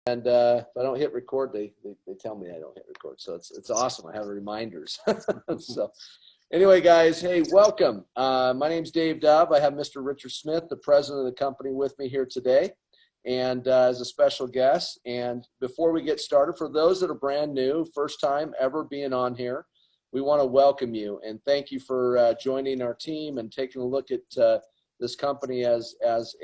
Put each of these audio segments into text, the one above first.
And if I don't hit record, they tell me I don't hit record. So it's awesome. I have reminders. So anyway, guys, hey, welcome. My name's Dave Dove. I have Mr. Richard Smith, the president of the company, with me here today, and as a special guest. And before we get started, for those that are brand new, first time ever being on here, we want to welcome you and thank you for joining our team and taking a look at this company as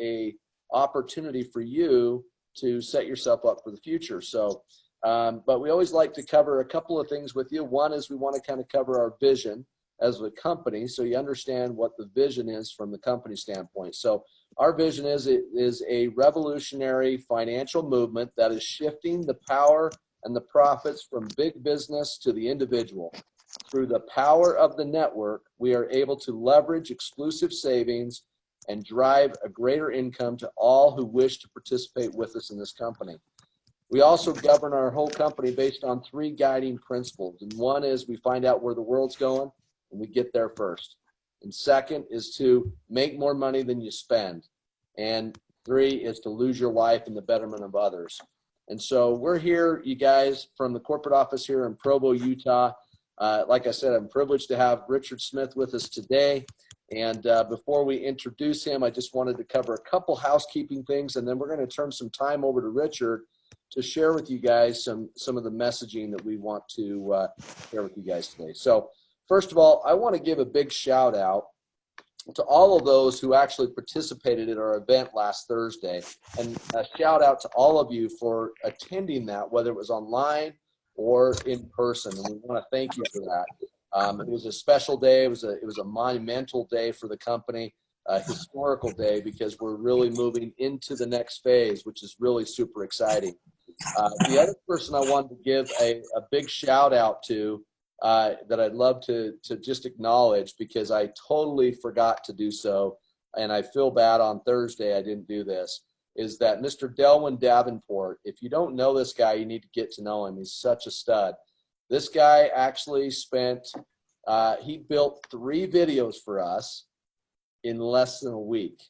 a opportunity for you to set yourself up for the future. So, but we always like to cover a couple of things with you. One is we want to kind of cover our vision as a company, so you understand what the vision is from the company standpoint. So our vision is a revolutionary financial movement that is shifting the power and the profits from big business to the individual. Through the power of the network, we are able to leverage exclusive savings and drive a greater income to all who wish to participate with us in this company. We also govern our whole company based on three guiding principles. And one is we find out where the world's going and we get there first. And second is to make more money than you spend. And three is to lose your life in the betterment of others. And so we're here, you guys, from the corporate office here in Provo, Utah. Like I said, I'm privileged to have Richard Smith with us today. And before we introduce him, I just wanted to cover a couple housekeeping things, and then we're going to turn some time over to Richard to share with you guys some of the messaging that we want to share with you guys today. So first of all, I want to give a big shout out to all of those who actually participated in our event last Thursday, and a shout out to all of you for attending that, whether it was online or in person, and we want to thank you for that. It was a special day. It was a monumental day for the company, a historical day, because we're really moving into the next phase, which is really super exciting. The other person I wanted to give a big shout out to that I'd love to just acknowledge, because I totally forgot to do so, and I feel bad on Thursday I didn't do this, is that Mr. Delwyn Davenport. If you don't know this guy, you need to get to know him. He's such a stud. This guy actually spent, he built 3 videos for us in less than a week.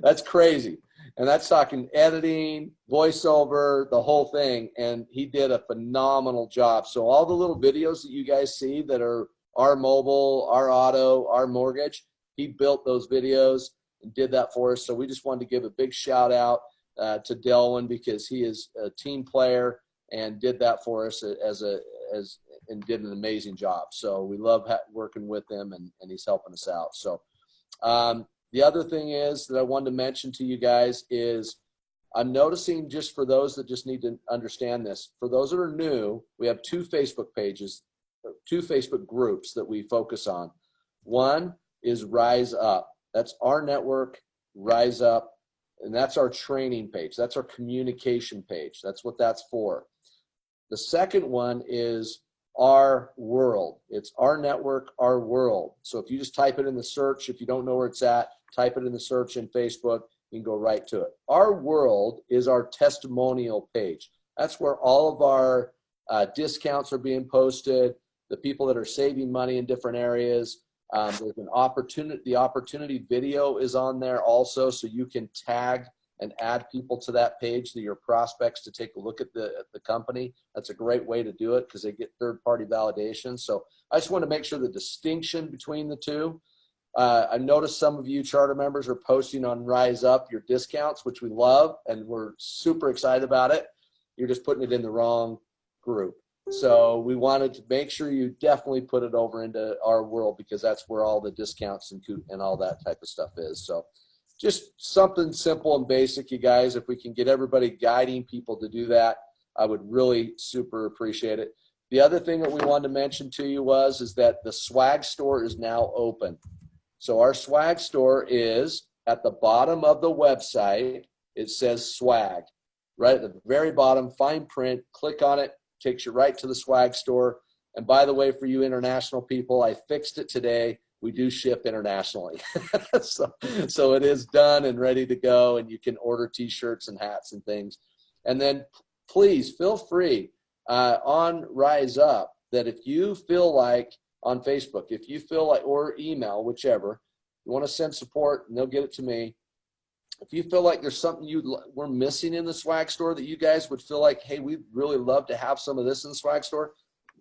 That's crazy. And that's talking editing, voiceover, the whole thing. And he did a phenomenal job. So all the little videos that you guys see that are our mobile, our auto, our mortgage, he built those videos and did that for us. So we just wanted to give a big shout out to Delwyn, because he is a team player and did that for us and did an amazing job. So we love working with him, and he's helping us out. So the other thing is that I wanted to mention to you guys is I'm noticing, just for those that just need to understand this, for those that are new, we have 2 Facebook pages, 2 Facebook groups that we focus on. One is Rise Up. That's rNetwork, Rise Up, and that's our training page. That's our communication page. That's what that's for. The second one is Our World. It's rNetwork, Our World. So if you just type it in the search, if you don't know where it's at, type it in the search in Facebook, you can go right to it. Our World is our testimonial page. That's where all of our discounts are being posted, the people that are saving money in different areas. There's an opportunity, the opportunity video is on there also, so you can tag and add people to that page, to your prospects, to take a look at the company. That's a great way to do it, because they get third-party validation. So I just want to make sure the distinction between the two. I noticed some of you charter members are posting on Rise Up your discounts, which we love, and we're super excited about it. You're just putting it in the wrong group. So we wanted to make sure you definitely put it over into Our World, because that's where all the discounts and all that type of stuff is. So just something simple and basic, you guys. If we can get everybody guiding people to do that, I would really super appreciate it. The other thing that we wanted to mention to you is that the swag store is now open. So our swag store is at the bottom of the website. It says swag. Right at the very bottom, fine print, click on it, takes you right to the swag store. And by the way, for you international people, I fixed it today. We do ship internationally. so it is done and ready to go, and you can order t-shirts and hats and things. And then please feel free on Rise Up that if you feel like, on Facebook, if you feel like, or email, whichever, you want to send support, and they'll get it to me. if you feel like there's something we're missing in the swag store that you guys would feel like, hey, we'd really love to have some of this in the swag store,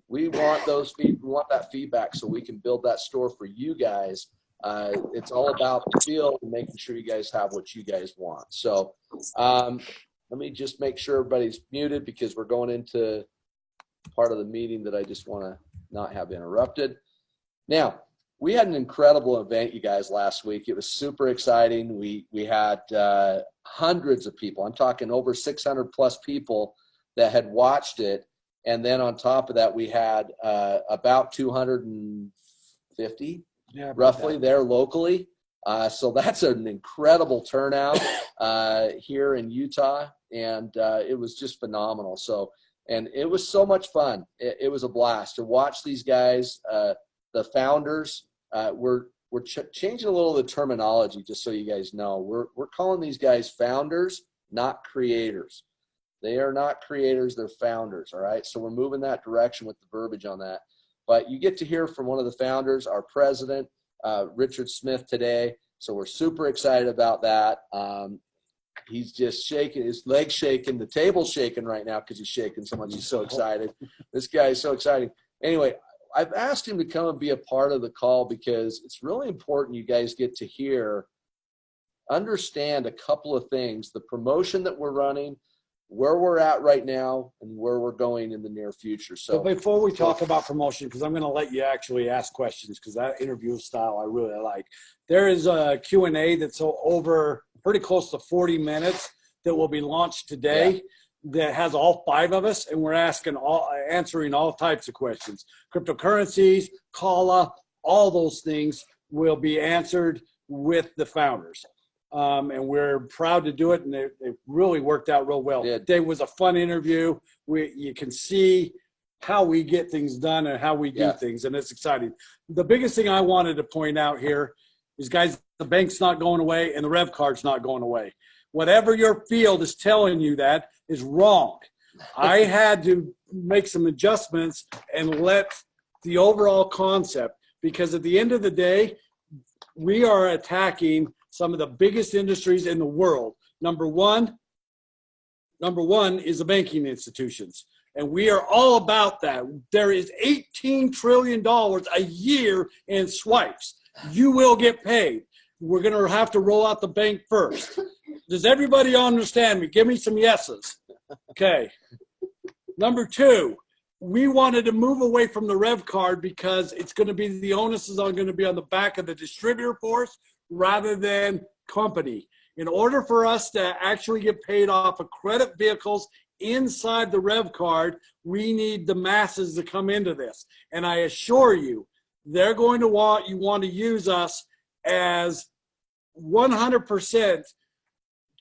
we want that feedback so we can build that store for you guys. It's all about the field and making sure you guys have what you guys want. So let me just make sure everybody's muted because we're going into part of the meeting that I just want to not have interrupted. Now, we had an incredible event, you guys, last week. It was super exciting. We had hundreds of people. I'm talking over 600 plus people that had watched it. And then on top of that, we had about 250 roughly there locally. So that's an incredible turnout here in Utah. And it was just phenomenal. So, and it was so much fun. It was a blast to watch these guys, the founders. We're changing a little of the terminology just so you guys know. We're calling these guys founders, not creators. They are not creators, they're founders, all right? So we're moving that direction with the verbiage on that. But you get to hear from one of the founders, our president, Richard Smith, today. So we're super excited about that. He's just shaking, his legs shaking, the table's shaking right now because he's shaking so much. He's so excited. This guy is so exciting. Anyway, I've asked him to come and be a part of the call because it's really important you guys get to understand a couple of things, the promotion that we're running, where we're at right now, and where we're going in the near future. So but before we talk about promotion, because I'm going to let you actually ask questions, because that interview style I really like. There is a Q&A that's over pretty close to 40 minutes that will be launched today. That has all 5 of us, and we're answering all types of questions. Cryptocurrencies, CALA, all those things will be answered with the founders. And we're proud to do it, and it really worked out real well. Yeah. It was a fun interview. You can see how we get things done and how we do things, and it's exciting. The biggest thing I wanted to point out here is, guys, the bank's not going away and the Rev card's not going away. Whatever your field is telling you that is wrong. I had to make some adjustments and let the overall concept, because at the end of the day, we are attacking some of the biggest industries in the world. Number one is the banking institutions. And we are all about that. There is $18 trillion a year in swipes. You will get paid. We're going to have to roll out the bank first. Does everybody understand me? Give me some yeses. Okay. Number 2, we wanted to move away from the Rev card because it's going to be, the onus is going to be on the back of the distributor force rather than company. In order for us to actually get paid off of credit vehicles inside the Rev card, we need the masses to come into this. And I assure you, they're going to want to use us as 100%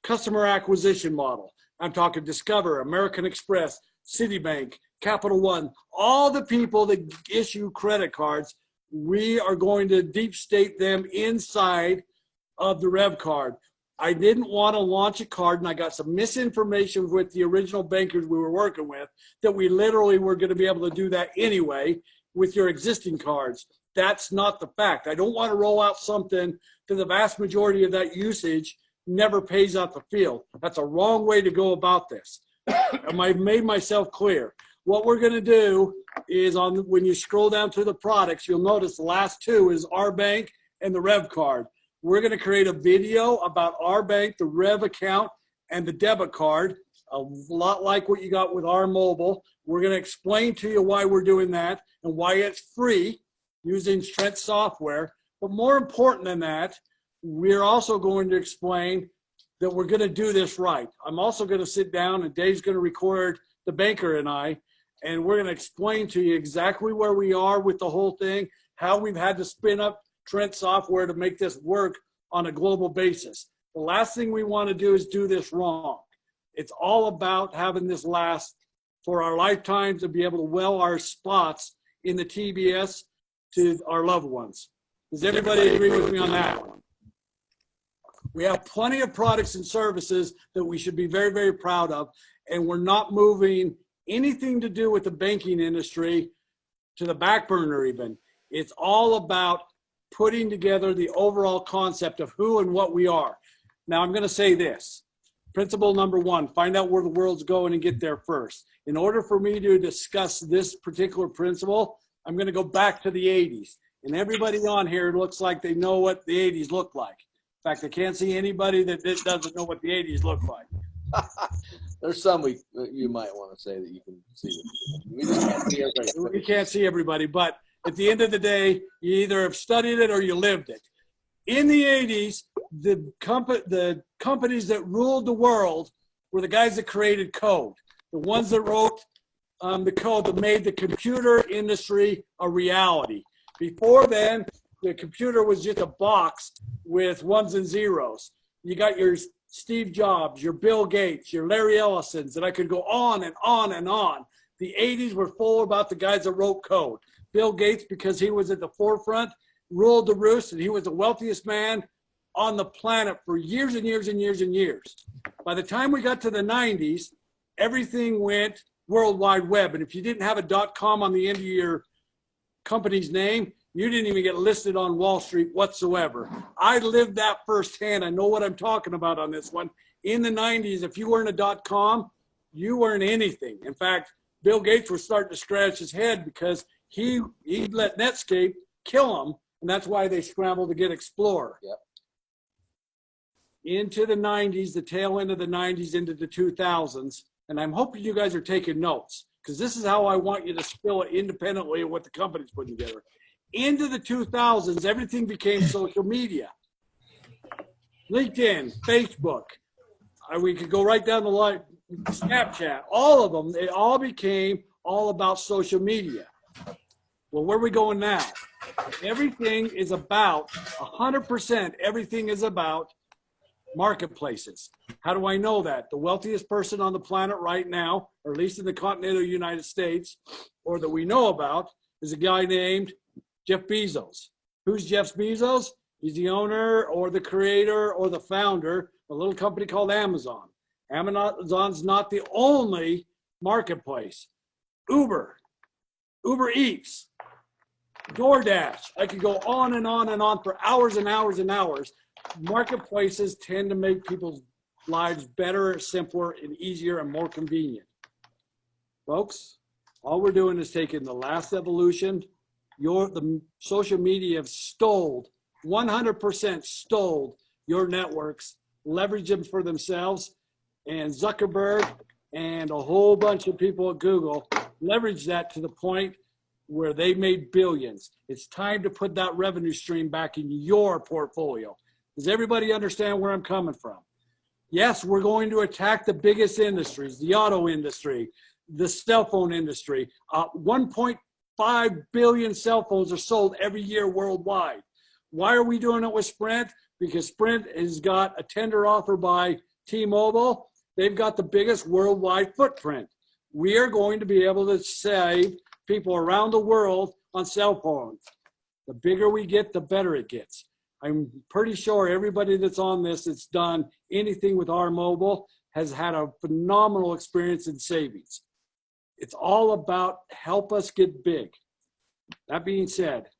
customer acquisition model. I'm talking Discover, American Express, Citibank, Capital One, all the people that issue credit cards. We are going to deep state them inside of the Rev card. I didn't want to launch a card, and I got some misinformation with the original bankers we were working with that we literally were going to be able to do that anyway with your existing cards. That's not the fact. I don't want to roll out something that the vast majority of that usage never pays out the field. That's a wrong way to go about this. I made myself clear. What we're going to do is, when you scroll down to the products, you'll notice the last 2 is our bank and the Rev card. We're going to create a video about our bank, the Rev account, and the debit card, a lot like what you got with our mobile. We're going to explain to you why we're doing that and why it's free using Strength software. But more important than that, we're also going to explain that we're going to do this right. I'm also going to sit down, and Dave's going to record the banker and I, and we're going to explain to you exactly where we are with the whole thing, how we've had to spin up Trent software to make this work on a global basis. The last thing we want to do is do this wrong. It's all about having this last for our lifetime, to be able to well our spots in the TBS to our loved ones. Does everybody agree with me on that one? We have plenty of products and services that we should be very, very proud of, and we're not moving anything to do with the banking industry to the back burner even. It's all about putting together the overall concept of who and what we are. Now I'm going to say this. Principle number one, find out where the world's going and get there first. In order for me to discuss this particular principle, I'm going to go back to the 80s. And everybody on here looks like they know what the 80s look like. In fact, I can't see anybody that doesn't know what the 80s look like. There's some you might want to say that you can see. We just can't see everybody. We can't see everybody, but at the end of the day, you either have studied it or you lived it. In the 80s, the companies that ruled the world were the guys that created code, the ones that wrote the code that made the computer industry a reality. Before then, the computer was just a box with ones and zeros. You got your Steve Jobs, your Bill Gates, your Larry Ellisons, and I could go on and on and on. The 80s were full about the guys that wrote code. Bill Gates, because he was at the forefront, ruled the roost, and he was the wealthiest man on the planet for years and years and years and years. By the time we got to the 90s, everything went World Wide Web. And if you didn't have a .com on the end of your company's name, you didn't even get listed on Wall Street whatsoever. I lived that firsthand. I know what I'm talking about on this one. In the 90s, if you weren't a .com, you weren't anything. In fact, Bill Gates was starting to scratch his head because he let Netscape kill him, and that's why they scrambled to get Explorer. Yep. Into the 90s, the tail end of the 90s, into the 2000s, and I'm hoping you guys are taking notes, because this is how I want you to spill it independently of what the company's putting together. Into the 2000s, everything became social media. LinkedIn, Facebook, we could go right down the line, Snapchat, all of them, they all became all about social media. Well, where are we going now? Everything is about, 100%, everything is about marketplaces. How do I know that? The wealthiest person on the planet right now, or at least in the continental United States, or that we know about, is a guy named Jeff Bezos. Who's Jeff Bezos? He's the owner or the creator or the founder of a little company called Amazon. Amazon's not the only marketplace. Uber Eats, DoorDash. I could go on and on and on for hours and hours and hours. Marketplaces tend to make people's lives better, simpler, and easier and more convenient. Folks, all we're doing is taking the last evolution. The social media have 100% stole your networks, leverage them for themselves, and Zuckerberg and a whole bunch of people at Google leverage that to the point where they made billions. It's time to put that revenue stream back in your portfolio. Does everybody understand where I'm coming from? Yes, we're going to attack the biggest industries, the auto industry, the cell phone industry. 1.5 billion cell phones are sold every year worldwide. Why are we doing it with Sprint? Because Sprint has got a tender offer by T-Mobile. They've got the biggest worldwide footprint. We are going to be able to save people around the world on cell phones. The bigger we get, the better it gets. I'm pretty sure everybody that's on this that's done anything with our mobile has had a phenomenal experience in savings. It's all about help us get big. That being said,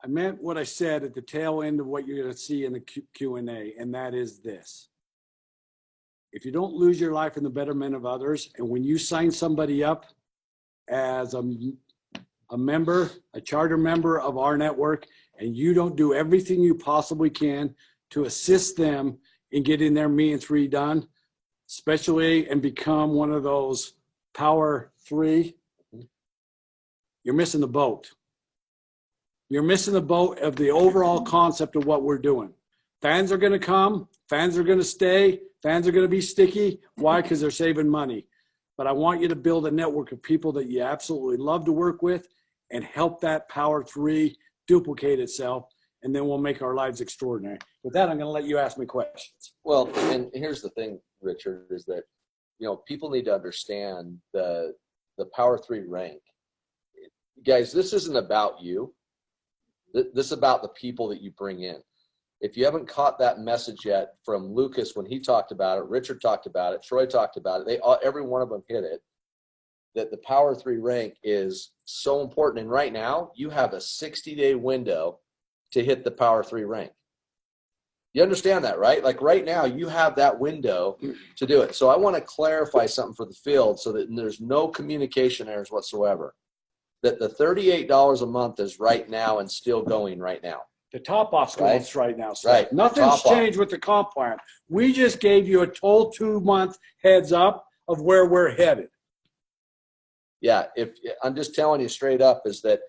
I meant what I said at the tail end of what you're going to see in the Q&A, and that is this. If you don't lose your life in the betterment of others, and when you sign somebody up as a member, a charter member of our network, and you don't do everything you possibly can to assist them in getting their meetings redone, especially and become one of those power 3, you're missing the boat. You're missing the boat of the overall concept of what we're doing. Fans are going to come. Fans are going to stay. Fans are going to be sticky. Why? Because they're saving money. But I want you to build a network of people that you absolutely love to work with and help that power 3 duplicate itself, and then we'll make our lives extraordinary. With that, I'm going to let you ask me questions. Well, and here's the thing, Richard, is that, people need to understand the power 3 rank. Guys, this isn't about you. This is about the people that you bring in. If you haven't caught that message yet from Lucas when he talked about it, Richard talked about it, Troy talked about it, every one of them hit it, that the power 3 rank is so important. And right now, you have a 60-day window to hit the Power 3 rank. You understand that, right? Like right now, you have that window to do it. So I want to clarify something for the field so that there's no communication errors whatsoever. That the $38 a month is right now and still going right now. The top off's going right now. So right. Nothing's changed with the comp plan. We just gave you a total 2-month heads up of where we're headed. Yeah, if I'm just telling you straight up is that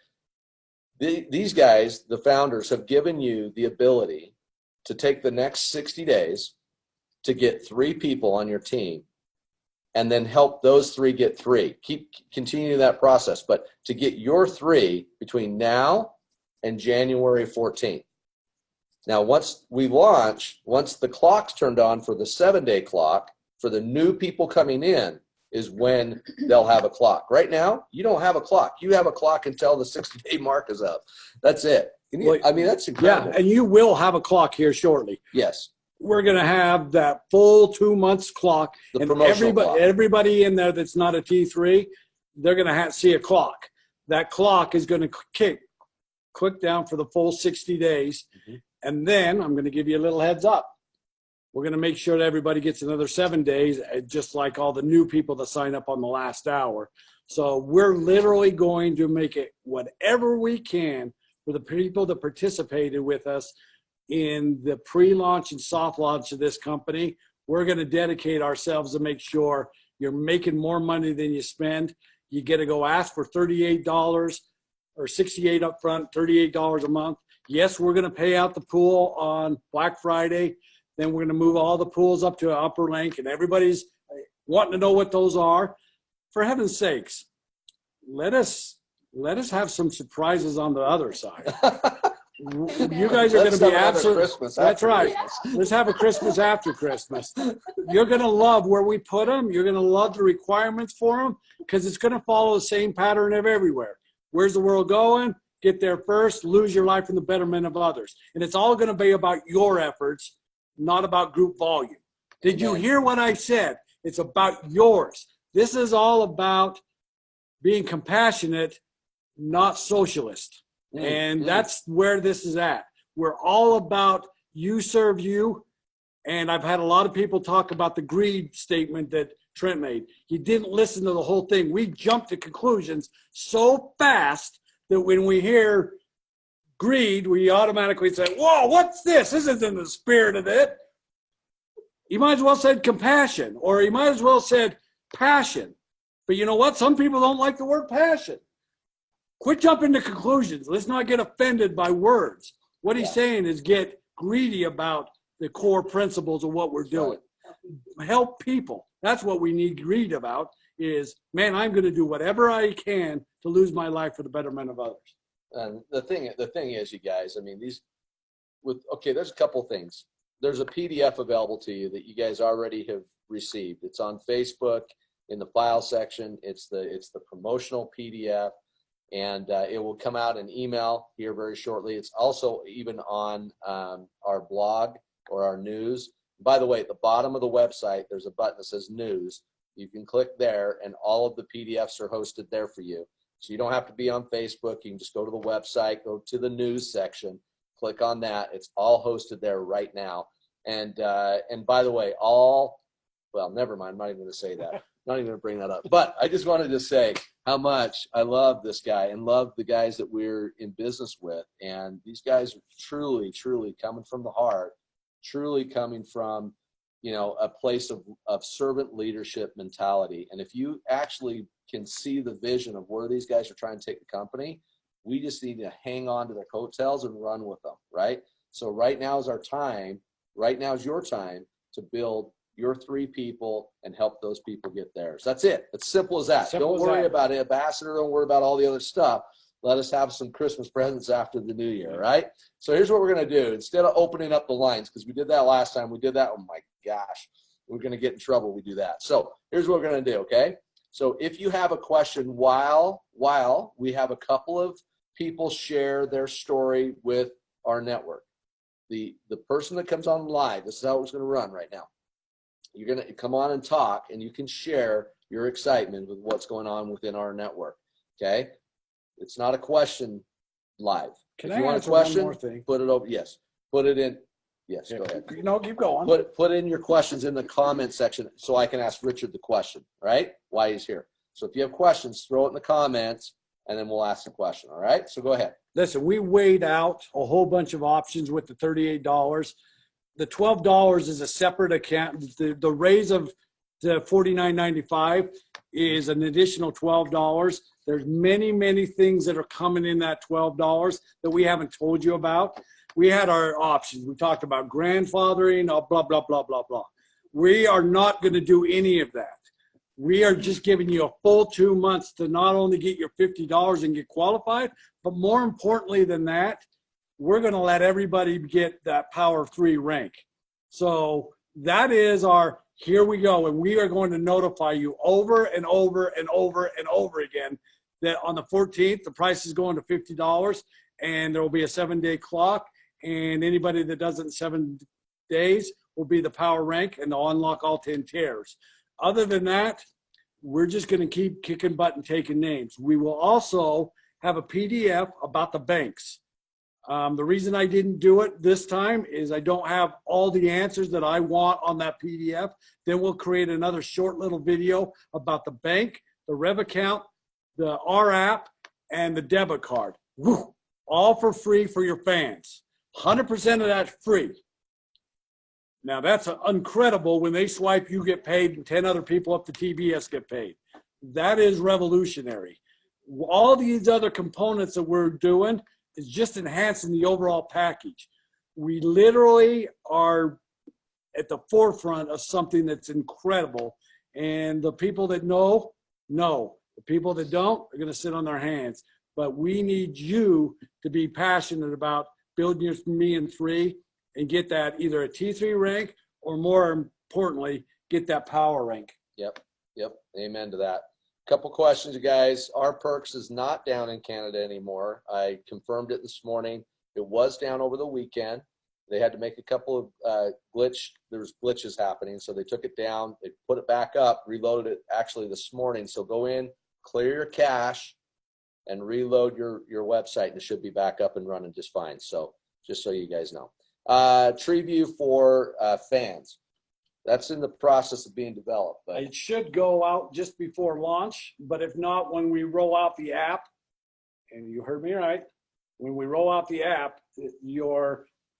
these guys, the founders, have given you the ability to take the next 60 days to get 3 people on your team and then help those 3 get 3. Keep continuing that process, but to get your 3 between now and January 14th. Now, once we launch, once the clock's turned on for the 7-day clock, for the new people coming in, is when they'll have a clock. Right now, you don't have a clock. You have a clock until the 60-day mark is up. That's it. I mean, that's incredible. Yeah, and you will have a clock here shortly. Yes. We're going to have that full 2 months clock. The and promotional clock. Everybody in there that's not a T3, they're going to see a clock. That clock is going to click down for the full 60 days. Mm-hmm. And then I'm going to give you a little heads up. We're going to make sure that everybody gets another 7 days, just like all the new people that sign up on the last hour. So we're literally going to make it whatever we can for the people that participated with us in the pre-launch and soft launch of this company. We're going to dedicate ourselves to make sure you're making more money than you spend. You get to go ask for $38 or $68 up front, $38 a month. Yes, we're going to pay out the pool on Black Friday. Then we're going to move all the pools up to an upper link, and everybody's wanting to know what those are. For heaven's sakes, let us have some surprises on the other side. You guys are going to be absolutely. That's right. Let's have a Christmas after Christmas. You're going to love where we put them. You're going to love the requirements for them because it's going to follow the same pattern of everywhere. Where's the world going? Get there first, lose your life in the betterment of others. And it's all going to be about your efforts, not about group volume. Did you hear what I said? It's about yours. This is all about being compassionate, not socialist. And that's where this is at. We're all about you serve you. And I've had a lot of people talk about the greed statement that Trent made. He didn't listen to the whole thing. We jumped to conclusions so fast that when we hear greed, we automatically say, whoa, what's this? This isn't in the spirit of it. He might as well said compassion, or he might as well said passion. But you know what? Some people don't like the word passion. Quit jumping to conclusions. Let's not get offended by words. What he's saying is get greedy about the core principles of what we're doing. Help people. That's what we need greed about is, man, I'm going to do whatever I can to lose my life for the betterment of others. And the thing is, you guys, I mean, there's a couple things. There's a PDF available to you that you guys already have received. It's on Facebook in the file section. It's the promotional PDF. And it will come out in email here very shortly. It's also even on our blog or our news. By the way, at the bottom of the website, there's a button that says news. You can click there, and all of the PDFs are hosted there for you. So you don't have to be on Facebook. You can just go to the website, go to the news section, click on that. It's all hosted there right now. And by the way, never mind. I'm not even going to say that. Not even going to bring that up. But I just wanted to say how much I love this guy and love the guys that we're in business with. And these guys are truly, truly coming from the heart, truly coming from, a place of servant leadership mentality. And if you actually can see the vision of where these guys are trying to take the company, we just need to hang on to their coattails and run with them, right? So right now is our time. Right now is your time to build your 3 people and help those people get theirs. That's it. It's simple as that. Don't worry about it, Ambassador. Don't worry about all the other stuff. Let us have some Christmas presents after the new year, right? So here's what we're going to do. Instead of opening up the lines, because we did that last time, oh my gosh, we're going to get in trouble. We do that. So here's what we're going to do, okay? So if you have a question while we have a couple of people share their story with our network, the person that comes on live, this is how it's going to run right now. You're going to come on and talk, and you can share your excitement with what's going on within our network, okay? It's not a question live. Can If I you want a answer one question, more thing? put it over. Yes, put it in. Yes, go ahead. No, keep going. Put in your questions in the comment section so I can ask Richard the question, right? Why he's here. So if you have questions, throw it in the comments, and then we'll ask the question, all right? So go ahead. Listen, we weighed out a whole bunch of options with the $38. The $12 is a separate account. The raise of the $49.95 is an additional $12. There's many, many things that are coming in that $12 that we haven't told you about. We had our options. We talked about grandfathering, blah, blah, blah, blah, blah. We are not going to do any of that. We are just giving you a full 2 months to not only get your $50 and get qualified, but more importantly than that, we're going to let everybody get that Power 3 rank. So that is our, here we go. And we are going to notify you over and over and over and over again that on the 14th, the price is going to $50 and there will be a 7-day clock. And anybody that does it in 7 days will be the power rank and they'll unlock all 10 tiers. Other than that, we're just going to keep kicking butt and taking names. We will also have a PDF about the banks. The reason I didn't do it this time is I don't have all the answers that I want on that PDF. Then we'll create another short little video about the bank, the Rev account, the R app, and the debit card. Woo! All for free for your fans. 100% of that's free. Now that's incredible. When they swipe, you get paid, and 10 other people up to TBS get paid. That is revolutionary. All these other components that we're doing is just enhancing the overall package. We literally are at the forefront of something that's incredible. And the people that know. The people that don't are going to sit on their hands. But we need you to be passionate about building your Me in 3 and get that either a T3 rank or more importantly, get that power rank. Yep. Amen to that. Couple questions, you guys. Our Perks is not down in Canada anymore. I confirmed it this morning. It was down over the weekend. They had to make a couple of there's glitches happening, so they took it down. They put it back up, reloaded it actually this morning. So go in, clear your cache, and reload your website, and it should be back up and running just fine. So just so you guys know. Tree View for fans. That's in the process of being developed. But It should go out just before launch, but if not, when we roll out the app, and you heard me right, when we roll out the app,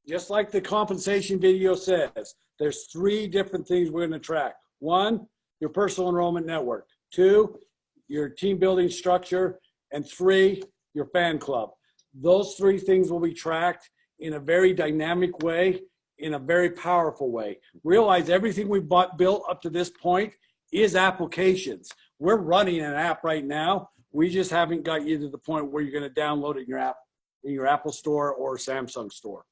just like the compensation video says, there's 3 different things we're going to track. 1, your personal enrollment network. 2, your team building structure. And 3, your fan club. Those 3 things will be tracked in a very dynamic way, in a very powerful way. Realize everything we've built up to this point is applications. We're running an app right now. We just haven't got you to the point where you're going to download it in your app, in your Apple store or Samsung store.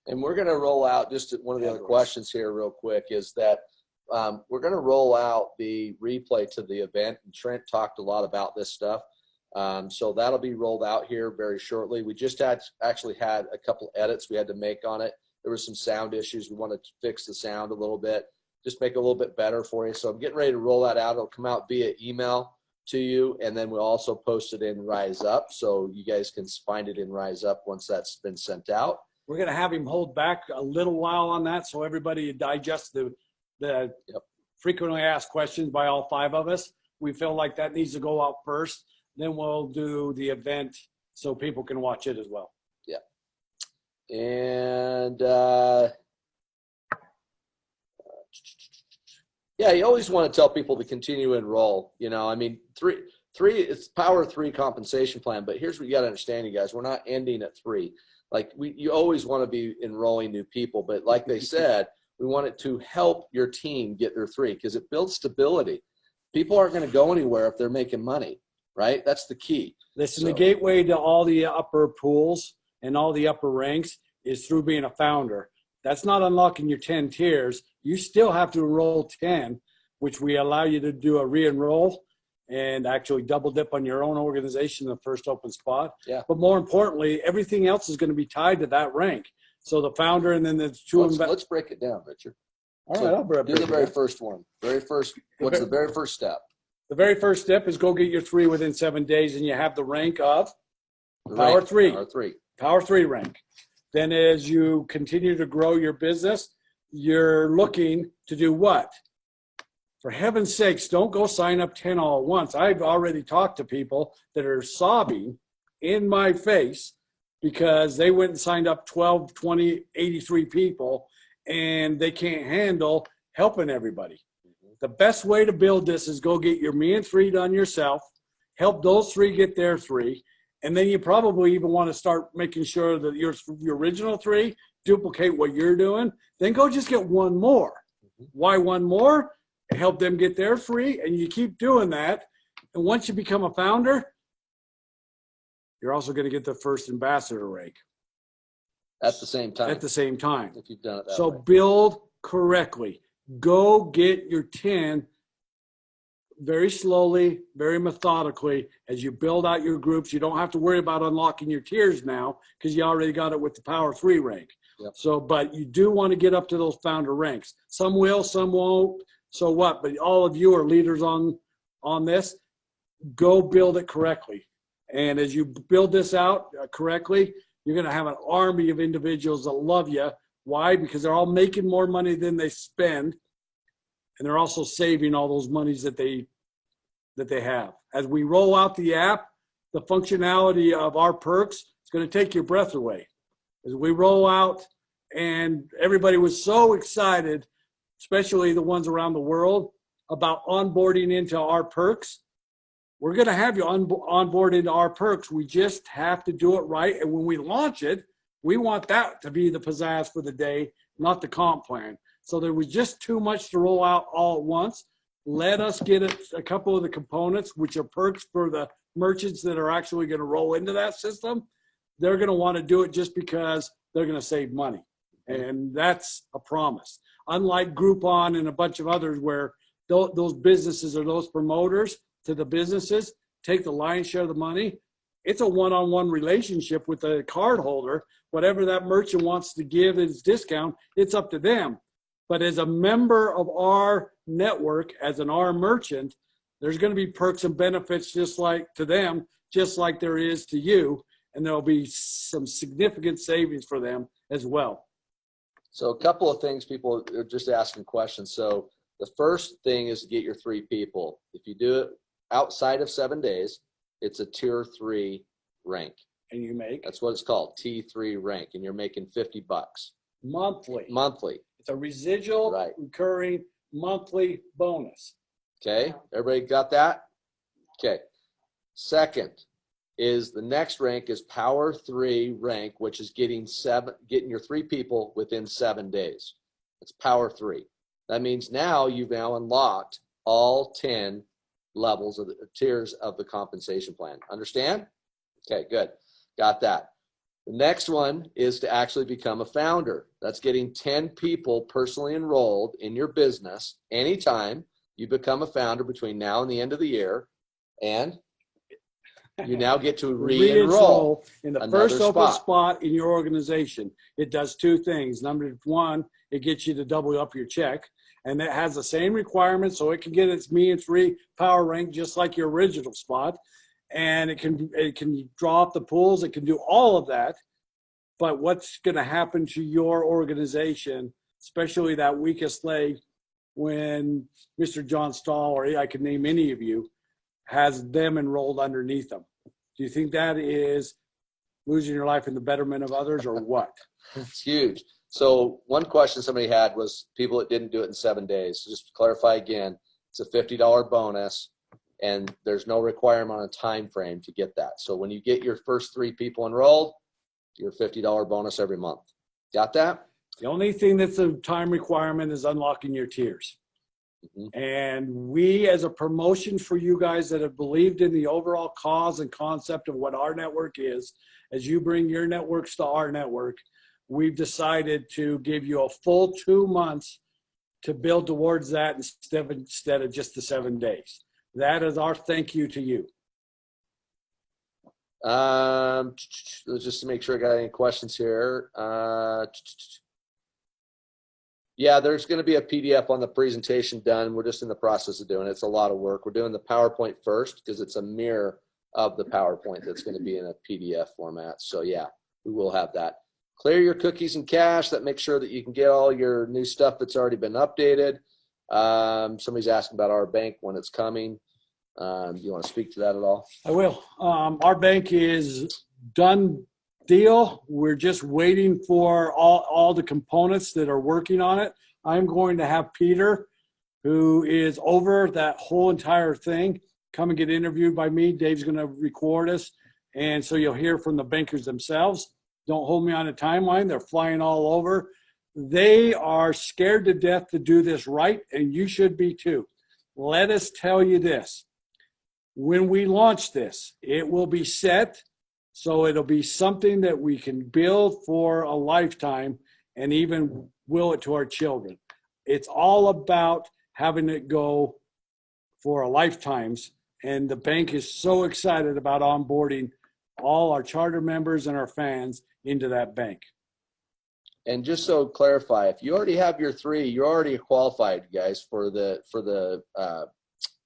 And we're going to roll out, just one of the other questions here real quick is that we're going to roll out the replay to the event. And Trent talked a lot about this stuff. So that'll be rolled out here very shortly. We just actually had a couple edits we had to make on it. There were some sound issues. We wanted to fix the sound a little bit, just make it a little bit better for you. So I'm getting ready to roll that out. It'll come out via email to you, and then we'll also post it in Rise Up, so you guys can find it in Rise Up once that's been sent out. We're going to have him hold back a little while on that so everybody digests the frequently asked questions by all 5 of us. We feel like that needs to go out first. Then we'll do the event so people can watch it as well. Yeah. And yeah, you always want to tell people to continue to enroll. You know, I mean, three, it's Power 3 compensation plan, but here's what you got to understand, you guys. We're not ending at 3. Like you always want to be enrolling new people, but like they said, we want it to help your team get their 3 because it builds stability. People aren't going to go anywhere if they're making money, right? That's the key. Listen, the gateway to all the upper pools and all the upper ranks is through being a founder. That's not unlocking your 10 tiers. You still have to enroll 10, which we allow you to do a re-enroll and actually double dip on your own organization in the first open spot. Yeah. But more importantly, everything else is going to be tied to that rank. So the founder and then the 2 let's break it down, Richard. All right, I'll break it down. Do the very first one. What's the very first step? The very first step is go get your 3 within 7 days, and you have the rank of Power 3. Power 3. Power 3 rank. Then as you continue to grow your business, you're looking to do what? For heaven's sakes, don't go sign up 10 all at once. I've already talked to people that are sobbing in my face because they went and signed up 12, 20, 83 people, and they can't handle helping everybody. The best way to build this is go get your me and 3 done yourself, help those 3 get their 3, and then you probably even want to start making sure that your original 3 duplicate what you're doing. Then go just get one more. Why one more? Help them get their 3, and you keep doing that. And once you become a founder, you're also going to get the first ambassador rank. At the same time. At the same time. If you've done it that so way. Build correctly. Go get your 10 very slowly, very methodically. As you build out your groups, you don't have to worry about unlocking your tiers now because you already got it with the Power 3 rank. Yep. So, but you do want to get up to those founder ranks. Some will, some won't. So what? But all of you are leaders on this. Go build it correctly. And as you build this out correctly, you're going to have an army of individuals that love you. Why? Because they're all making more money than they spend, and they're also saving all those monies that they have. As we roll out the app, the functionality of our perks is going to take your breath away. As we roll out, and everybody was so excited, especially the ones around the world, about onboarding into our perks. We're going to have you onboard into our perks. We just have to do it right. And when we launch it, we want that to be the pizzazz for the day, not the comp plan. So there was just too much to roll out all at once. Let us get a couple of the components, which are perks for the merchants that are actually going to roll into that system. They're going to want to do it just because they're going to save money. And that's a promise. Unlike Groupon and a bunch of others where those businesses or those promoters to the businesses take the lion's share of the money, it's a one-on-one relationship with the card holder. Whatever that merchant wants to give as discount, it's up to them. But as a member of our network, as an R merchant, there's going to be perks and benefits just like to them, just like there is to you. And there'll be some significant savings for them as well. So a couple of things, people are just asking questions. So the first thing is to get your 3 people. If you do it outside of 7 days, it's a tier 3 rank. And you make? That's what it's called, T3 rank. And you're making $50. Monthly. Monthly. It's a residual, right, recurring monthly bonus. Okay, everybody got that? Okay. Second is the next rank is Power 3 rank, which is getting your 3 people within 7 days. It's Power 3. That means now you've now unlocked all 10 levels of the tiers of the compensation plan. Understand? Okay, good. Got that. The next one is to actually become a founder. That's getting 10 people personally enrolled in your business anytime you become a founder between now and the end of the year, and you now get to re-enroll in the first open spot in your organization. It does 2 things. Number 1, it gets you to double up your check, and it has the same requirements, so it can get its me and 3 power rank just like your original spot. And it can draw up the pools. It can do all of that. But what's going to happen to your organization, especially that weakest leg, when Mr. John Stahl, or I could name any of you, has them enrolled underneath them? Do you think that is losing your life in the betterment of others, or what? It's huge. So one question somebody had was people that didn't do it in 7 days. So just to clarify again, it's a $50 bonus. And there's no requirement on a time frame to get that. So when you get your first 3 people enrolled, your $50 bonus every month. Got that? The only thing that's a time requirement is unlocking your tiers. Mm-hmm. And we, as a promotion for you guys that have believed in the overall cause and concept of what our network is, as you bring your networks to our network, we've decided to give you a full 2 months to build towards that instead of just the 7 days. That is our thank you to you. Just to make sure I got any questions here. Yeah, there's going to be a PDF on the presentation done. We're just in the process of doing it. It's a lot of work. We're doing the PowerPoint first because it's a mirror of the PowerPoint that's going to be in a PDF format. So yeah, we will have that. Clear your cookies and cache. That makes sure that you can get all your new stuff that's already been updated. Somebody's asking about our bank, when it's coming. Do you want to speak to that at all? I will. Our bank is done deal. We're just waiting for all the components that are working on it. I'm going to have Peter, who is over that whole entire thing, come and get interviewed by me. Dave's going to record us. And so you'll hear from the bankers themselves. Don't hold me on a timeline. They're flying all over. They are scared to death to do this right, and you should be too. Let us tell you this. When we launch this, it will be set, so it'll be something that we can build for a lifetime and even will it to our children. It's all about having it go for a lifetimes, and the bank is so excited about onboarding all our charter members and our fans into that bank. And just so clarify, if you already have your 3, you're already qualified, guys, for the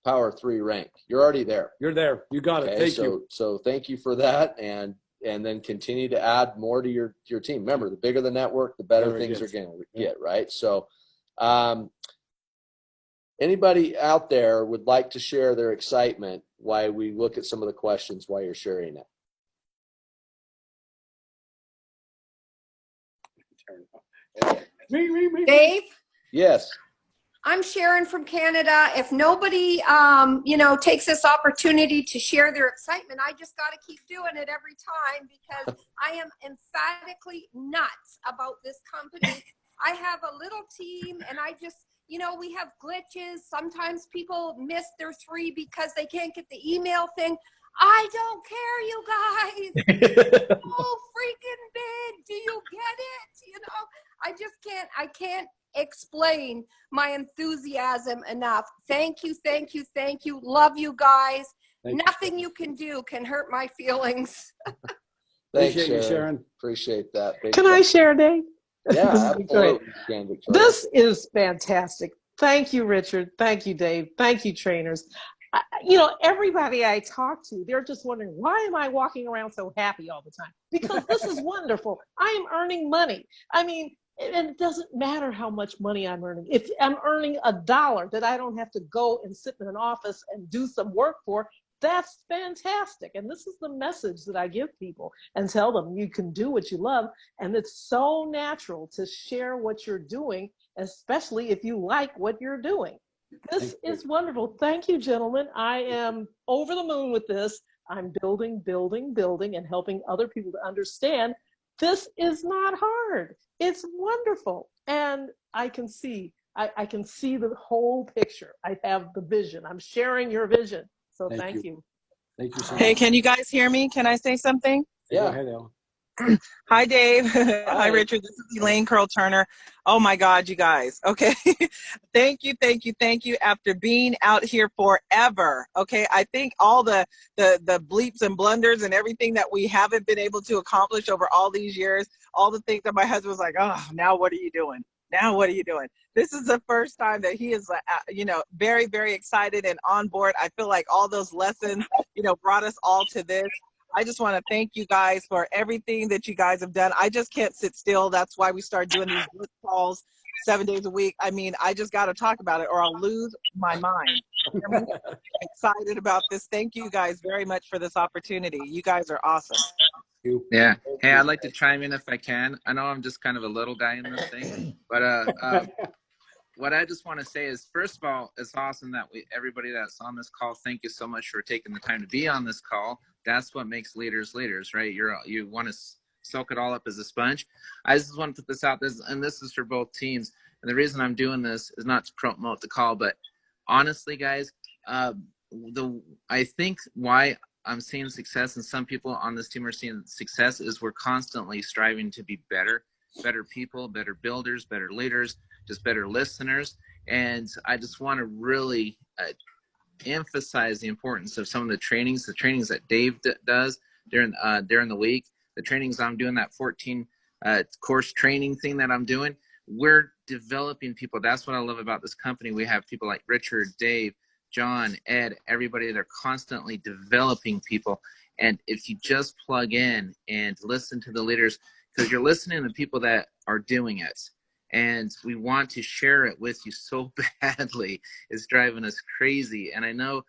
Power 3 rank. You're already there. You're there. You got it. Thank you. So thank you for that, and then continue to add more to your team. Remember, the bigger the network, the better things are going to get, right? So anybody out there would like to share their excitement while we look at some of the questions while you're sharing it? Me. Dave, Yes. I'm Sharon from Canada. If nobody, takes this opportunity to share their excitement, I just got to keep doing it every time because I am emphatically nuts about this company. I have a little team and I just, we have glitches. Sometimes people miss their 3 because they can't get the email thing. I don't care, you guys. So freaking big. Do you get it? I can't explain my enthusiasm enough. Thank you. Love you guys. Nothing you can do can hurt my feelings. Thanks, Sharon. Appreciate that. Can I share, Dave? Yeah, absolutely. This is fantastic. Thank you, Richard. Thank you, Dave. Thank you, trainers. Everybody I talk to, they're just wondering, why am I walking around so happy all the time? Because this is wonderful. I am earning money. I mean, and it doesn't matter how much money I'm earning. If I'm earning $1 that I don't have to go and sit in an office and do some work for, that's fantastic. And this is the message that I give people and tell them you can do what you love. And it's so natural to share what you're doing, especially if you like what you're doing. This is wonderful. Thank you, gentlemen. I am over the moon with this. I'm building, and helping other people to understand this is not hard. It's wonderful. And I can see the whole picture. I have the vision. I'm sharing your vision. So thank you. Thank you so much. Hey, can you guys hear me? Can I say something? Yeah. Go ahead, Ellen. Hi, Dave. Hi, Richard. This is Elaine Curl Turner. Oh my God, you guys. Okay. Thank you. After being out here forever. Okay. I think all the bleeps and blunders and everything that we haven't been able to accomplish over all these years, all the things that my husband was like, oh, now what are you doing? This is the first time that he is, very, very excited and on board. I feel like all those lessons, brought us all to this. I just want to thank you guys for everything that you guys have done. I just can't sit still. That's why we start doing these blitz calls 7 days a week. I mean, I just got to talk about it or I'll lose my mind. I'm excited about this. Thank you guys very much for this opportunity. You guys are awesome. Yeah. Hey, I'd like to chime in if I can. I know I'm just kind of a little guy in this thing, but what I just want to say is, first of all, it's awesome that everybody that's on this call, thank you so much for taking the time to be on this call. That's what makes leaders, right? You want to soak it all up as a sponge. I just want to put this out, and this is for both teams. And the reason I'm doing this is not to promote the call, but honestly, guys, I think why I'm seeing success, and some people on this team are seeing success, is we're constantly striving to be better people, better builders, better leaders, just better listeners. And I just want to really emphasize the importance of some of the trainings that Dave does during the week, the trainings I'm doing, that 14 course training thing that I'm doing. We're developing people. That's what I love about this company. We have people like Richard, Dave, John, Ed, everybody. They're constantly developing people. And if you just plug in and listen to the leaders, because you're listening to people that are doing it, and we want to share it with you so badly, it's driving us crazy. And I know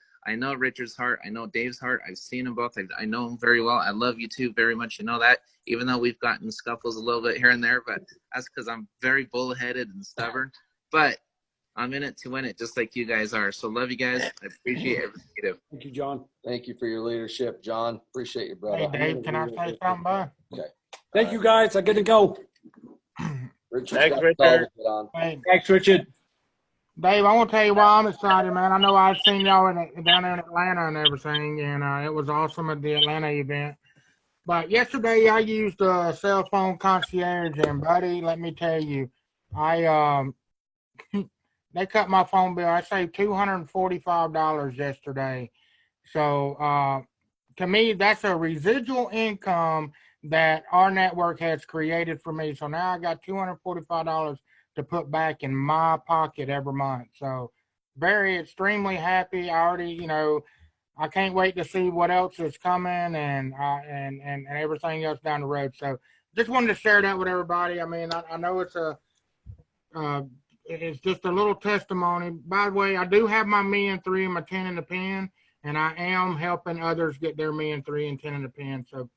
Richard's heart. I know Dave's heart. I've seen them both. I know them very well. I love you two very much. You know that, even though we've gotten scuffles a little bit here and there, but that's because I'm very bullheaded and stubborn. But I'm in it to win it, just like you guys are. So love you guys. I appreciate everything you do. Thank you, John. Thank you for your leadership, John. Appreciate you, brother. Hey, Dave, can I say something, bud? Okay. Thank you, guys. I get to go. Richard's Thanks, got a call Richard. to get on. Hey, Thanks, Richard. Dave, I want to tell you why I'm excited, man. I know I've seen y'all down there in Atlanta and everything, and it was awesome at the Atlanta event. But yesterday I used a cell phone concierge, and buddy, let me tell you, they cut my phone bill. I saved $245 yesterday. So to me, that's a residual income that our network has created for me. So now I got $245 to put back in my pocket every month. So very extremely happy. I already, I can't wait to see what else is coming and everything else down the road. So just wanted to share that with everybody. I mean, I know it's just a little testimony. By the way, I do have my me and 3 and my 10 in the pen, and I am helping others get their me and 3 and 10 in the pen. So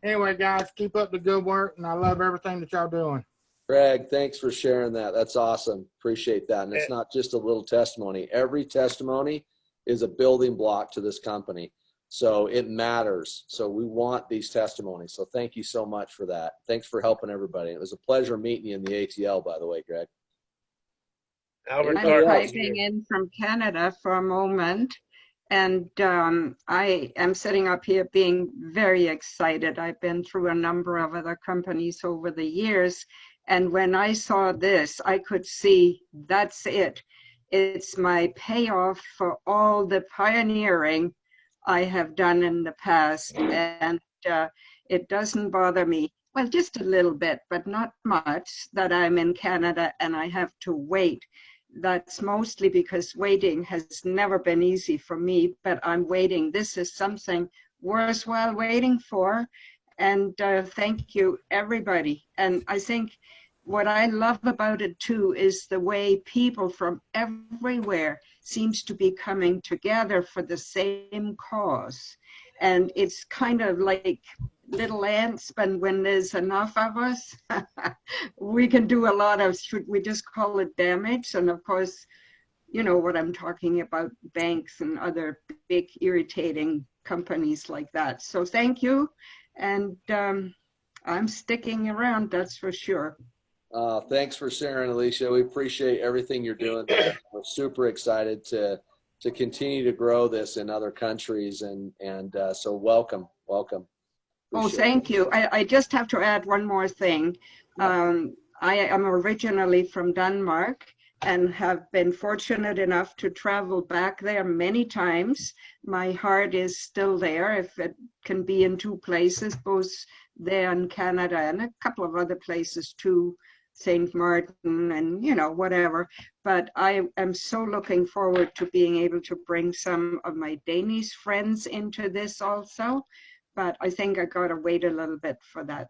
anyway, guys, keep up the good work, and I love everything that y'all doing. Greg, thanks for sharing that. That's awesome. Appreciate that. And it's not just a little testimony. Every testimony is a building block to this company. So it matters. So we want these testimonies. So thank you so much for that. Thanks for helping everybody. It was a pleasure meeting you in the ATL, by the way, Greg. Albert I'm Carter. Typing in from Canada for a moment, and I am sitting up here being very excited. I've been through a number of other companies over the years, and when I saw this, I could see that's it. It's my payoff for all the pioneering I have done in the past, and it doesn't bother me. Well, just a little bit, but not much, that I'm in Canada and I have to wait. That's mostly because waiting has never been easy for me, but I'm waiting. This is something worthwhile waiting for. And thank you, everybody. And I think what I love about it too is the way people from everywhere seems to be coming together for the same cause. And it's kind of like little ants, but when there's enough of us, we can do a lot of, should we just call it damage? And of course, you know what I'm talking about, banks and other big irritating companies like that. So thank you. And I'm sticking around, that's for sure. Thanks for sharing, Alicia. We appreciate everything you're doing. We're super excited to continue to grow this in other countries. And so welcome. Oh, thank you. I just have to add one more thing. I am originally from Denmark and have been fortunate enough to travel back there many times. My heart is still there, if it can be in 2 places, both there in Canada and a couple of other places too, St. Martin and, you know, whatever. But I am so looking forward to being able to bring some of my Danish friends into this also. But I think I gotta wait a little bit for that.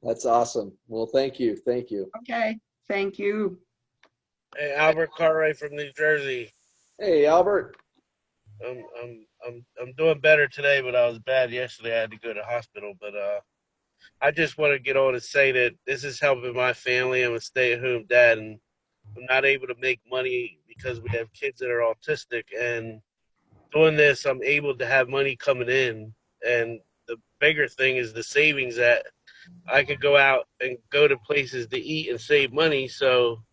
That's awesome. Well, thank you. Okay, thank you. Hey, Albert Cartwright from New Jersey. Hey, Albert. I'm doing better today, but I was bad yesterday. I had to go to the hospital. But I just want to get on and say that this is helping my family. I'm a stay-at-home dad, and I'm not able to make money because we have kids that are autistic. And doing this, I'm able to have money coming in. And the bigger thing is the savings that I could go out and go to places to eat and save money. So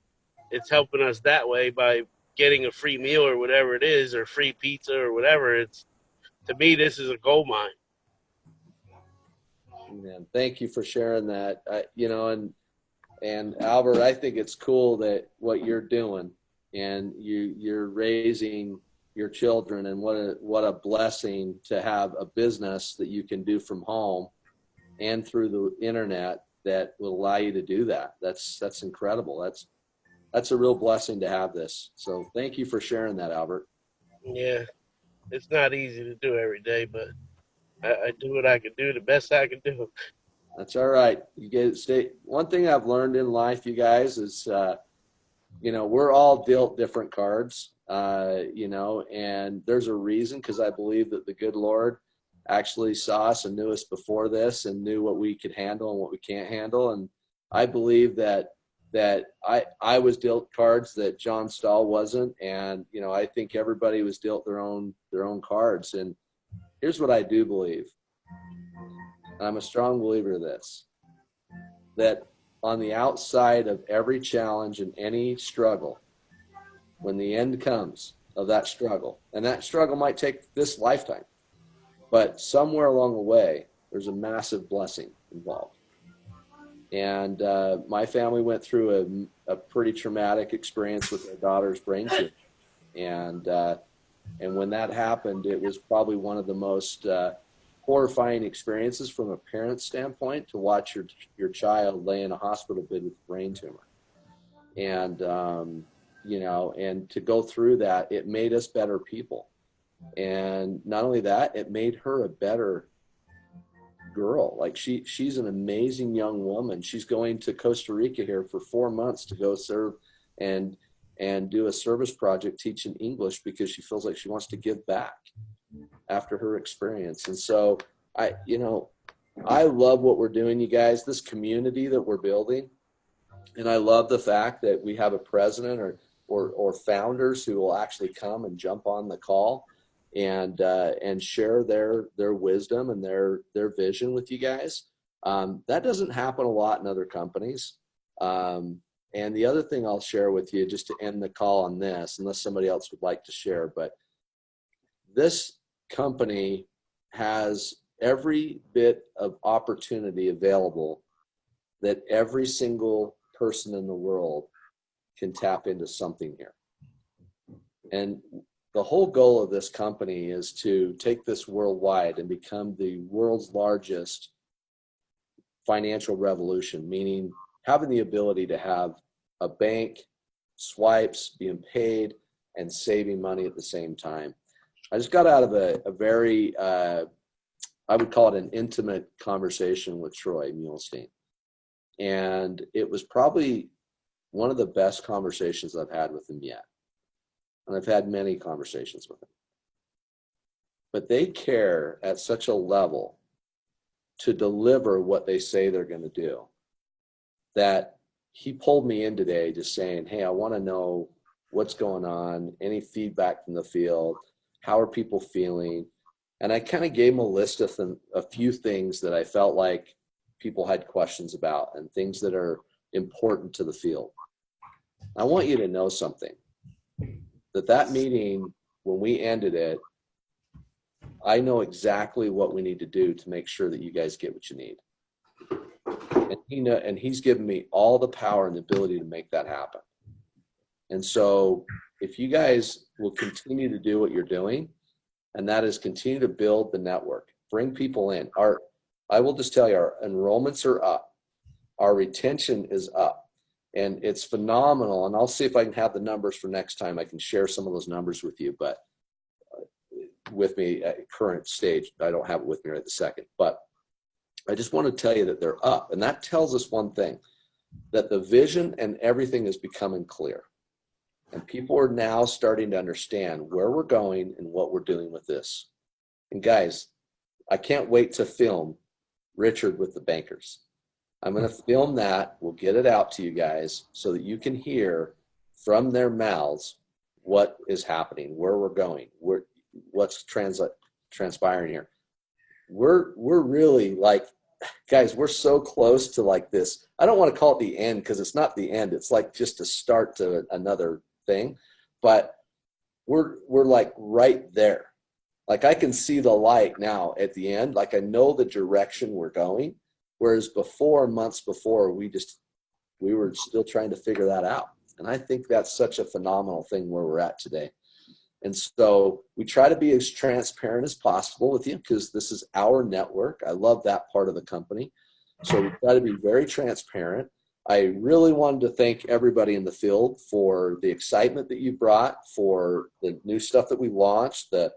it's helping us that way by getting a free meal or whatever it is, or free pizza or whatever. It's, to me, this is a gold mine. Man, thank you for sharing that. And Albert, I think it's cool that what you're doing, and you're raising your children, and what a blessing to have a business that you can do from home and through the internet that will allow you to do that. That's incredible. That's a real blessing to have this. So thank you for sharing that, Albert. Yeah. it's not easy to do every day, but I do what I can do the best I can do. That's all right. You get stay. One thing I've learned in life, you guys, is we're all dealt different cards, and there's a reason, because I believe that the good Lord actually saw us and knew us before this and knew what we could handle and what we can't handle. And I believe that I was dealt cards that John Stahl wasn't, and I think everybody was dealt their own cards. And here's what I do believe. I'm a strong believer of this, that on the outside of every challenge and any struggle, when the end comes of that struggle, and that struggle might take this lifetime, but somewhere along the way, there's a massive blessing involved. And my family went through a pretty traumatic experience with their daughter's brain tumor. And when that happened, it was probably one of the most horrifying experiences from a parent's standpoint, to watch your child lay in a hospital bed with a brain tumor. And, and to go through that, it made us better people. And not only that, it made her a better girl. Like she's an amazing young woman. She's going to Costa Rica here for 4 months to go serve and do a service project teaching English, because she feels like she wants to give back after her experience. And so I love what we're doing, you guys, this community that we're building. And I love the fact that we have a president or founders who will actually come and jump on the call and share their wisdom and their vision with you guys. That doesn't happen a lot in other companies. And the other thing I'll share with you, just to end the call on this, unless somebody else would like to share, but this company has every bit of opportunity available that every single person in the world can tap into something here. And the whole goal of this company is to take this worldwide and become the world's largest financial revolution, meaning having the ability to have a bank, swipes, being paid, and saving money at the same time. I just got out of a very, I would call it an intimate conversation with Troy Muhlestein. And it was probably one of the best conversations I've had with him yet. And I've had many conversations with him. But they care at such a level to deliver what they say they're going to do, that he pulled me in today just saying, hey, I want to know what's going on, any feedback from the field, how are people feeling? And I kind of gave him a list of a few things that I felt like people had questions about and things that are important to the field. I want you to know something, that meeting, when we ended it, I know exactly what we need to do to make sure that you guys get what you need. And he's given me all the power and the ability to make that happen. And so if you guys will continue to do what you're doing, and that is continue to build the network, bring people in. I will just tell you, our enrollments are up. Our retention is up. And it's phenomenal. And I'll see if I can have the numbers for next time. I can share some of those numbers with you, but with me at current stage, I don't have it with me right this second. But I just want to tell you that they're up. And that tells us one thing, that the vision and everything is becoming clear. And people are now starting to understand where we're going and what we're doing with this. And guys, I can't wait to film Richard with the bankers. I'm going to film that. We'll get it out to you guys so that you can hear from their mouths what is happening, where we're going, what's transpiring here. We're really like, guys, we're so close to like this. I don't want to call it the end, because it's not the end. It's like just a start to another thing, but we're like right there. Like I can see the light now at the end. Like I know the direction we're going. Whereas before, months before, we were still trying to figure that out. And I think that's such a phenomenal thing where we're at today. And so we try to be as transparent as possible with you, because this is our network. I love that part of the company. So we try to be very transparent. I really wanted to thank everybody in the field for the excitement that you brought, for the new stuff that we launched, the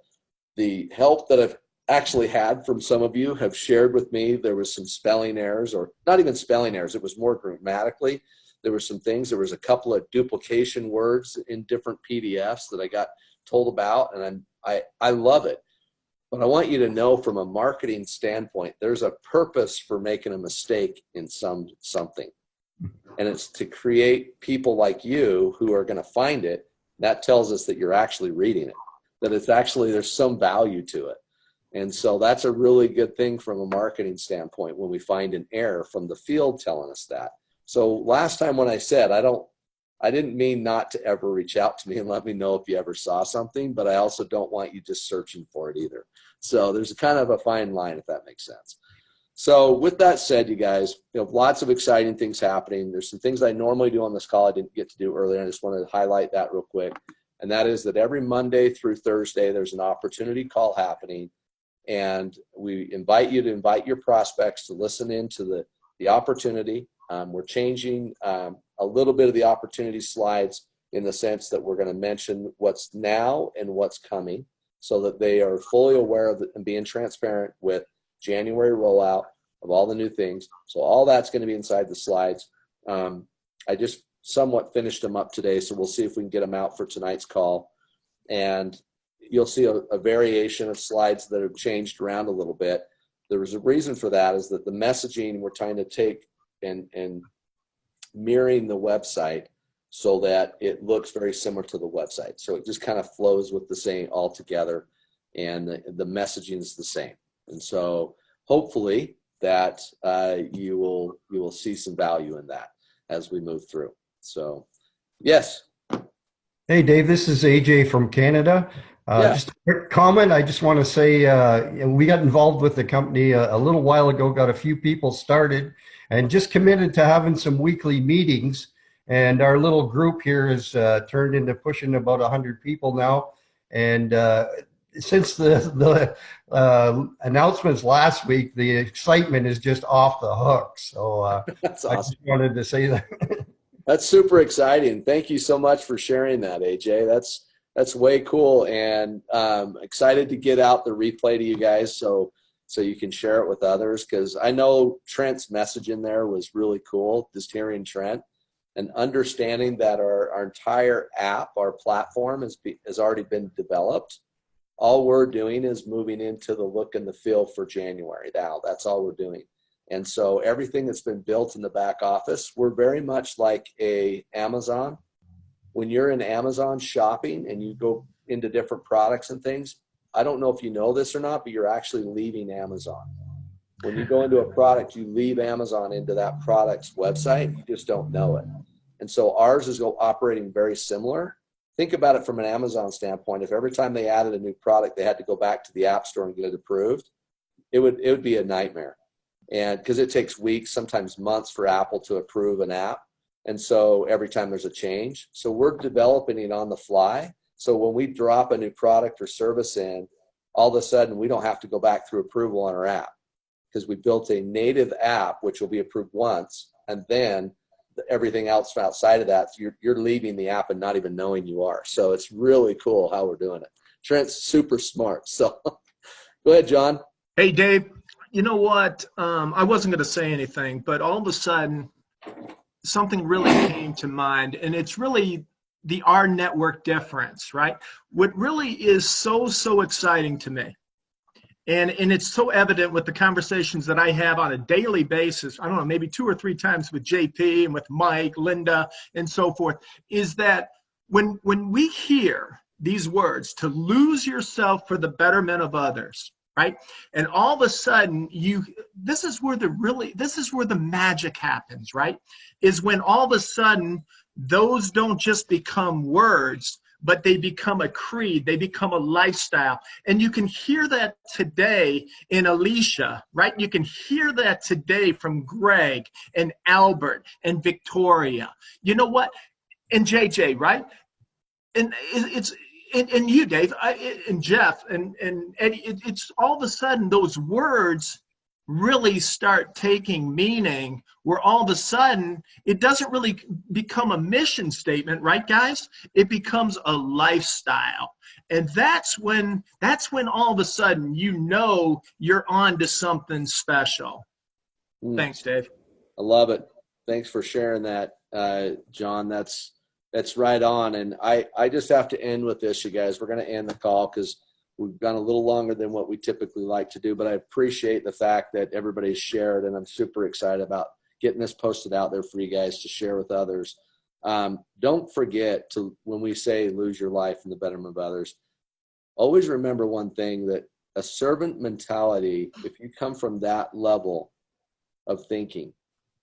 the help that I've actually had from some of you have shared with me. There was some spelling errors, or not even spelling errors. It was more grammatically. There were some things. There was a couple of duplication words in different PDFs that I got told about, and I love it. But I want you to know from a marketing standpoint, there's a purpose for making a mistake in something. And it's to create people like you who are going to find it. That tells us that you're actually reading it, that it's actually, there's some value to it. And so that's a really good thing from a marketing standpoint when we find an error from the field telling us that. So last time when I said, I didn't mean not to ever reach out to me and let me know if you ever saw something, but I also don't want you just searching for it either. So there's a kind of a fine line, if that makes sense. So with that said, you guys, lots of exciting things happening. There's some things I normally do on this call I didn't get to do earlier. I just wanted to highlight that real quick. And that is that every Monday through Thursday, there's an opportunity call happening. And we invite you to invite your prospects to listen into the opportunity. We're changing a little bit of the opportunity slides in the sense that we're going to mention what's now and what's coming so that they are fully aware of it and being transparent with January rollout of all the new things. So all that's going to be inside the slides. I just somewhat finished them up today, so we'll see if we can get them out for tonight's call. And you'll see a variation of slides that have changed around a little bit. There was a reason for that, is that the messaging we're trying to take and mirroring the website so that it looks very similar to the website. So it just kind of flows with the same all together, and the messaging is the same. And so hopefully that you will see some value in that as we move through. So yes. Hey Dave, this is AJ from Canada. Just a quick comment. I just want to say we got involved with the company a little while ago, got a few people started, and just committed to having some weekly meetings. And our little group here has turned into pushing about 100 people now. And since the announcements last week, the excitement is just off the hook. So That's I awesome. just wanted to say that. That's super exciting. Thank you so much for sharing that, AJ. That's way cool, and excited to get out the replay to you guys so you can share it with others, because I know Trent's message in there was really cool, just hearing Trent and understanding that our entire app, our platform has already been developed. All we're doing is moving into the look and the feel for January now. That's all we're doing. And so everything that's been built in the back office, we're very much like a Amazon. When you're in Amazon shopping and you go into different products and things, I don't know if you know this or not, but you're actually leaving Amazon. When you go into a product, you leave Amazon into that product's website. You just don't know it. And so ours is operating very similar. Think about it from an Amazon standpoint. If every time they added a new product, they had to go back to the App Store and get it approved, it would be a nightmare. And because it takes weeks, sometimes months for Apple to approve an app. And so every time there's a change, so we're developing it on the fly. So when we drop a new product or service in, all of a sudden we don't have to go back through approval on our app, because we built a native app which will be approved once, and then everything else outside of that, you're leaving the app and not even knowing you are. So it's really cool how we're doing it. Trent's super smart. So go ahead, John. Hey, Dave. You know what? I wasn't going to say anything, but all of a sudden, something really came to mind, and it's really the rNetwork difference, right? What really is so exciting to me, and it's so evident with the conversations that I have on a daily basis, I don't know, maybe 2 or 3 times with JP and with Mike, Linda, and so forth, is that when we hear these words, to lose yourself for the betterment of others, right? And all of a sudden, this is where the magic happens, right? Is when all of a sudden, those don't just become words, but they become a creed, they become a lifestyle. And you can hear that today in Alicia, right? You can hear that today from Greg and Albert and Victoria. You know what? And JJ, right? And and you, Dave, and Jeff, and Eddie, it's all of a sudden those words really start taking meaning, where all of a sudden it doesn't really become a mission statement, right, guys? It becomes a lifestyle. And that's when all of a sudden you know you're on to something special. Thanks, Dave. I love it. Thanks for sharing that, John. That's right on. And I just have to end with this, you guys. We're going to end the call because we've gone a little longer than what we typically like to do, but I appreciate the fact that everybody's shared, and I'm super excited about getting this posted out there for you guys to share with others. Don't forget to, when we say lose your life in the betterment of others, always remember one thing, that a servant mentality, if you come from that level of thinking,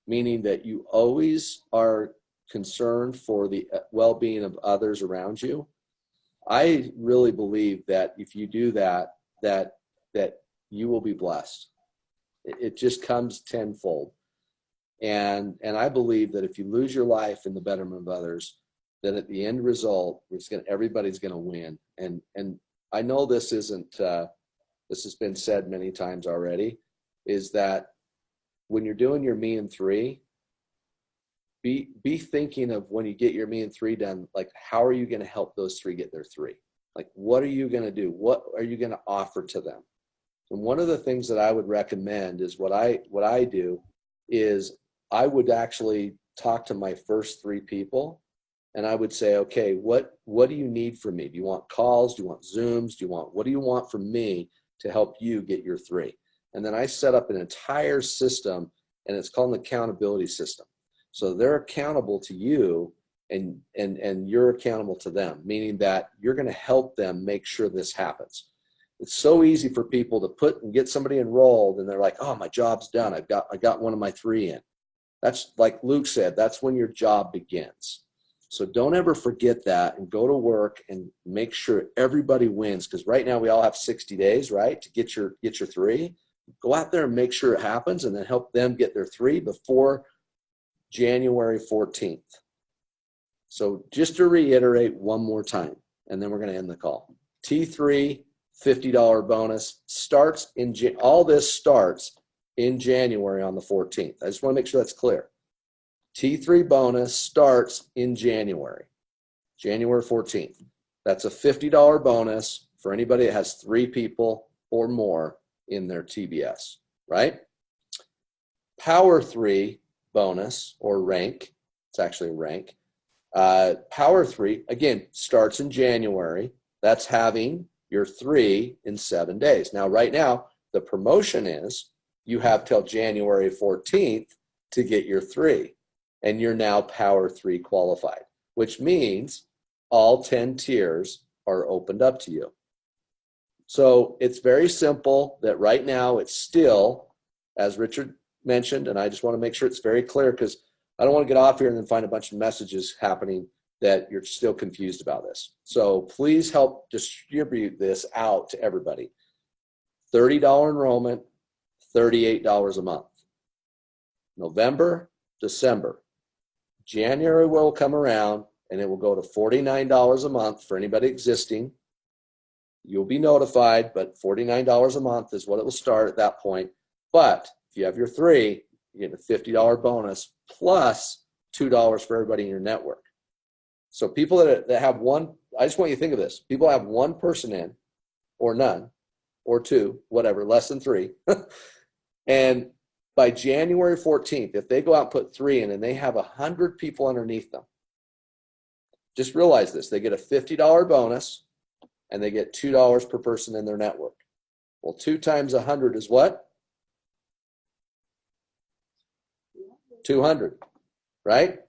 meaning that you always are concerned for the well-being of others around you, I really believe that if you do that, that you will be blessed. It just comes tenfold. And I believe that if you lose your life in the betterment of others, then at the end result, everybody's going to win. And I know this isn't, this has been said many times already, is that when you're doing your me and three, be thinking of, when you get your me and three done, like, how are you going to help those three get their three? Like, what are you going to do? What are you going to offer to them? And one of the things that I would recommend is what I do is I would actually talk to my first three people, and I would say, okay, what do you need from me? Do you want calls? Do you want Zooms? What do you want from me to help you get your three? And then I set up an entire system, and it's called an accountability system. So they're accountable to you, and you're accountable to them, meaning that you're going to help them make sure this happens. It's so easy for people to put and get somebody enrolled, and they're like, oh, my job's done. I got one of my three in. That's, like Luke said, that's when your job begins. So don't ever forget that, and go to work and make sure everybody wins, because right now we all have 60 days, right, to get your three. Go out there and make sure it happens, and then help them get their three before January 14th. So just to reiterate one more time, and then we're going to end the call. T3 $50 bonus starts all this starts in January on the 14th. I just want to make sure that's clear. T3 bonus starts in January 14th. That's a $50 bonus for anybody that has three people or more in their TBS, right? Power 3 bonus, or rank, it's actually rank. Power 3, again, starts in January. That's having your three in 7 days. Now, right now, the promotion is you have till January 14th to get your three, and you're now Power 3 qualified, which means all 10 tiers are opened up to you. So it's very simple that right now it's still, as Richard mentioned, and I just want to make sure it's very clear, because I don't want to get off here and then find a bunch of messages happening that you're still confused about this. So please help distribute this out to everybody. $30 enrollment, $38 a month. November, December. January will come around, and it will go to $49 a month for anybody existing. You'll be notified, but $49 a month is what it will start at that point. But if you have your three, you get a $50 bonus plus $2 for everybody in your network. So people that have one, I just want you to think of this. People have one person in, or none, or two, whatever, less than three. And by January 14th, if they go out and put three in and they have 100 people underneath them, just realize this. They get a $50 bonus, and they get $2 per person in their network. Well, 2 times 100 is what? 200, right?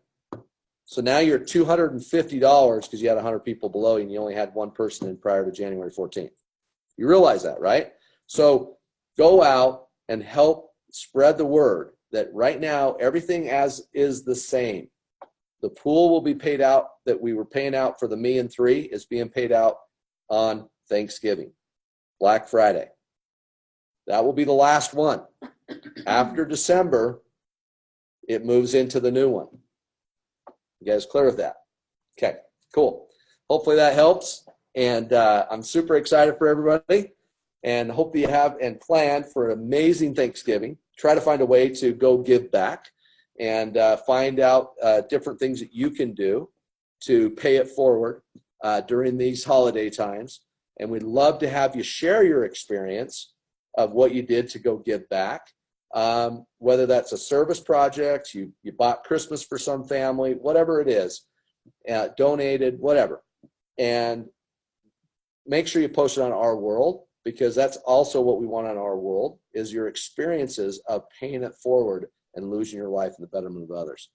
So now you're $250 because you had 100 people below you and you only had one person in prior to January 14th. You realize that, right? So go out and help spread the word that right now everything as is the same. The pool will be paid out that we were paying out for the me and three is being paid out on Thanksgiving, Black Friday. That will be the last one. After December, it moves into the new one. You guys clear with that? Okay, cool. Hopefully that helps. And I'm super excited for everybody. and hope that you have and plan for an amazing Thanksgiving. Try to find a way to go give back and find out different things that you can do to pay it forward during these holiday times. And we'd love to have you share your experience of what you did to go give back. Whether that's a service project, you bought Christmas for some family, whatever it is, donated, whatever. And make sure you post it on Our World, because that's also what we want on Our World, is your experiences of paying it forward and losing your life in the betterment of others.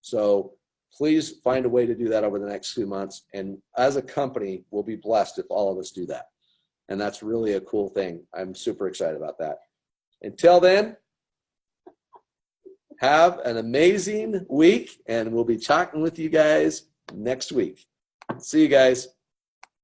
So please find a way to do that over the next few months. And as a company, we'll be blessed if all of us do that. And that's really a cool thing. I'm super excited about that. Until then, have an amazing week, and we'll be talking with you guys next week. See you guys.